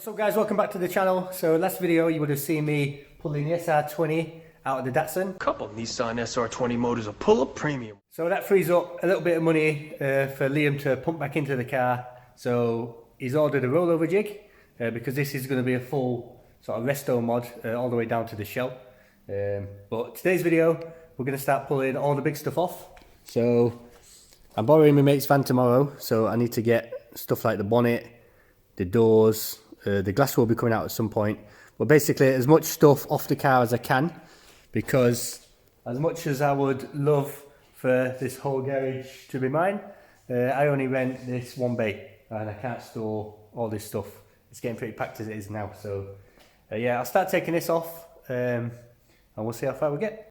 What's up guys, welcome back to the channel. So last video you would have seen me pulling the SR20 out of the Datsun. Couple Nissan SR20 motors a pull-up premium. So that frees up a little bit of money for Liam to pump back into the car. So he's ordered a rollover jig because this is going to be a full sort of resto mod all the way down to the shell. But today's video we're going to start pulling all the big stuff off. So I'm borrowing my mate's van tomorrow, so I need to get stuff like the bonnet, the doors, the glass will be coming out at some point, but basically as much stuff off the car as I can, because as much as I would love for this whole garage to be mine, I only rent this one bay and I can't store all this stuff. It's getting pretty packed as it is now, so yeah, I'll start taking this off and we'll see how far we get.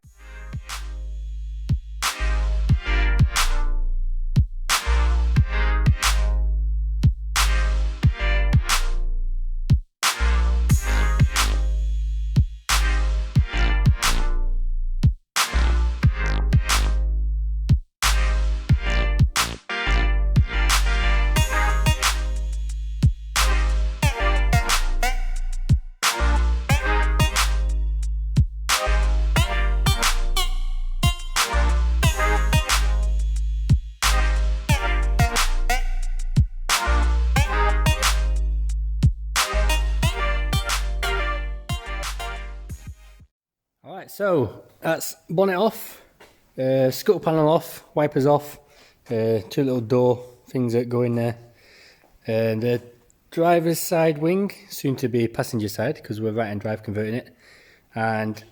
Alright, so that's bonnet off, scuttle panel off, wipers off, two little door things that go in there, and the driver's side wing, soon to be passenger side because we're right hand drive converting it, and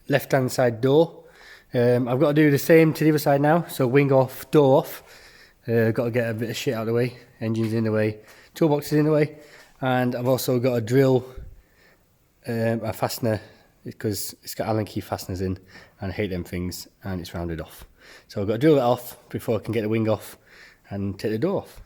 left hand side door. I've got to do the same to the other side now, so wing off, door off. Got to get a bit of shit out of the way, engines in the way, toolboxes in the way, and I've also got to drill a fastener, because it's got Allen key fasteners in and I hate them things, and it's rounded off. So I've got to drill it off before I can get the wing off and take the door off.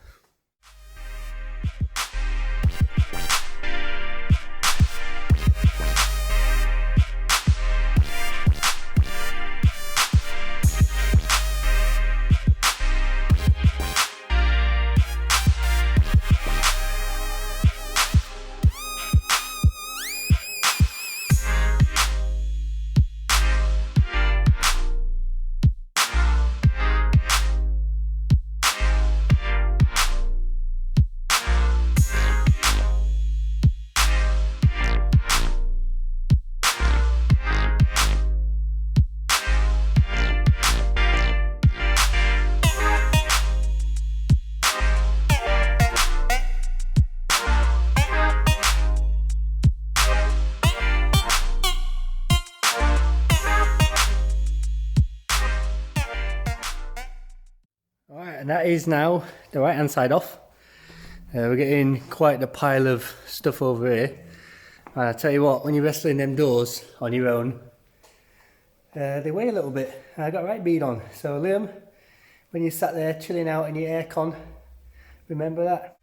And that is now the right hand side off. We're getting quite the pile of stuff over here, and I tell you what, when you're wrestling them doors on your own, they weigh a little bit. I got right bead on, so Liam, when you sat there chilling out in your aircon, remember that.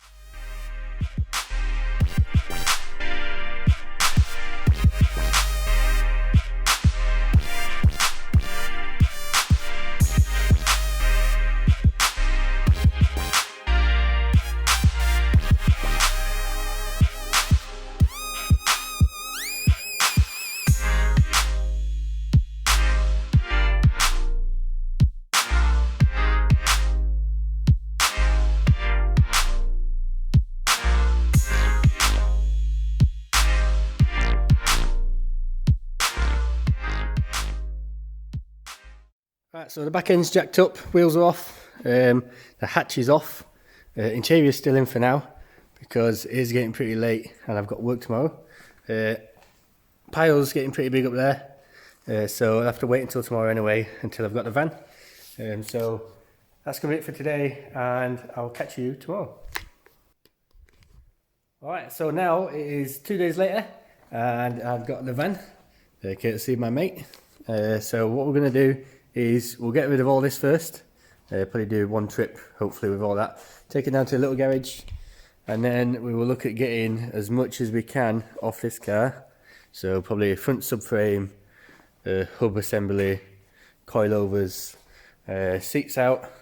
Right, so the back end's jacked up, wheels are off, the hatch is off, interior's still in for now because it is getting pretty late and I've got work tomorrow. Pile's getting pretty big up there, so I'll have to wait until tomorrow anyway, until I've got the van. So that's going to be it for today, and I'll catch you tomorrow. Alright, so now it is 2 days later and I've got the van, courtesy of my mate. So what we're going to do is we'll get rid of all this first, probably do one trip hopefully with all that, take it down to a little garage, and then we will look at getting as much as we can off this car. So probably a front subframe, hub assembly, coilovers, seats out,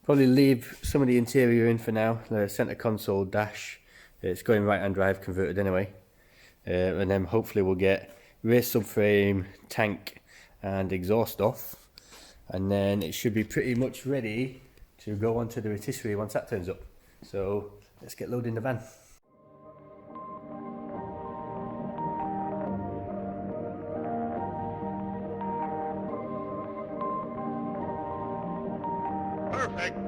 probably leave some of the interior in for now, the centre console, dash, It's going right hand drive converted anyway. And then hopefully we'll get rear subframe, tank and exhaust off, and then it should be pretty much ready to go onto the rotisserie once that turns up. So let's get loading the van. Perfect.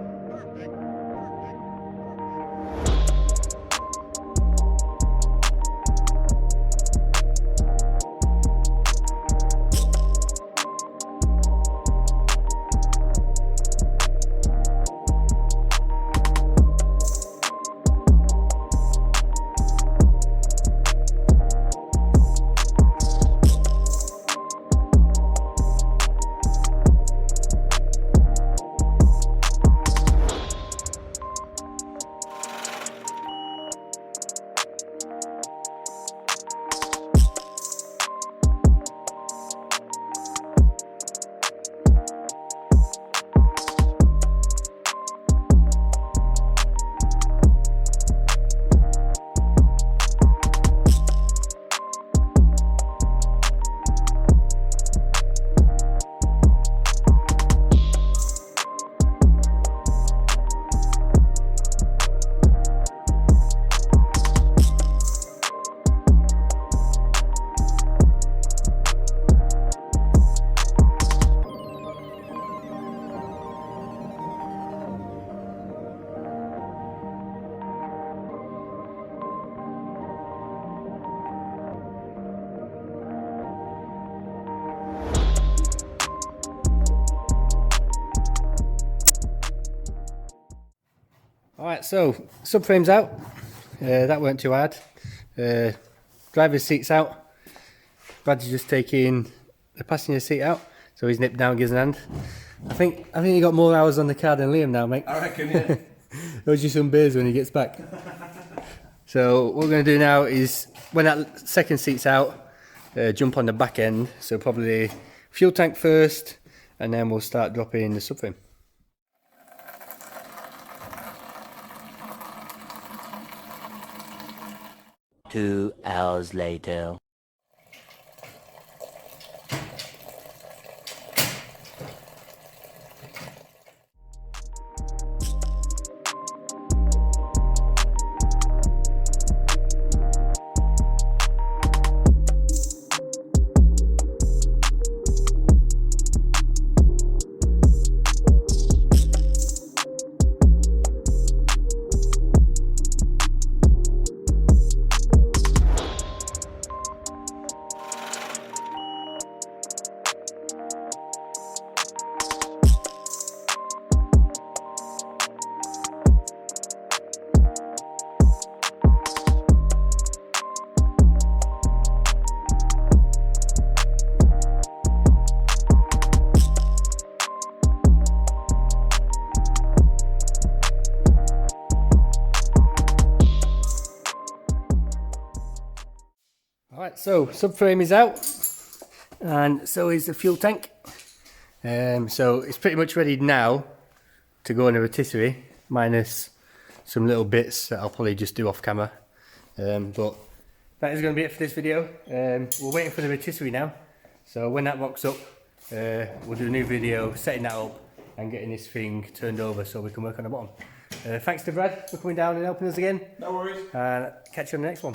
Alright, so subframe's out. That weren't too hard. Driver's seat's out. Brad's just taking the passenger seat out, so he's nipped down, gives an hand. I think you got more hours on the car than Liam now, mate. I reckon, yeah. Owes you some beers when he gets back. So what we're going to do now is, when that second seat's out, jump on the back end. So probably fuel tank first, and then we'll start dropping the subframe. Two hours later. Alright, so subframe is out, and so is the fuel tank. So it's pretty much ready now to go in a rotisserie, minus some little bits that I'll probably just do off camera. But that is going to be it for this video. We're waiting for the rotisserie now, so when that rocks up, we'll do a new video setting that up and getting this thing turned over so we can work on the bottom. Thanks to Brad for coming down and helping us again. No worries. And catch you on the next one.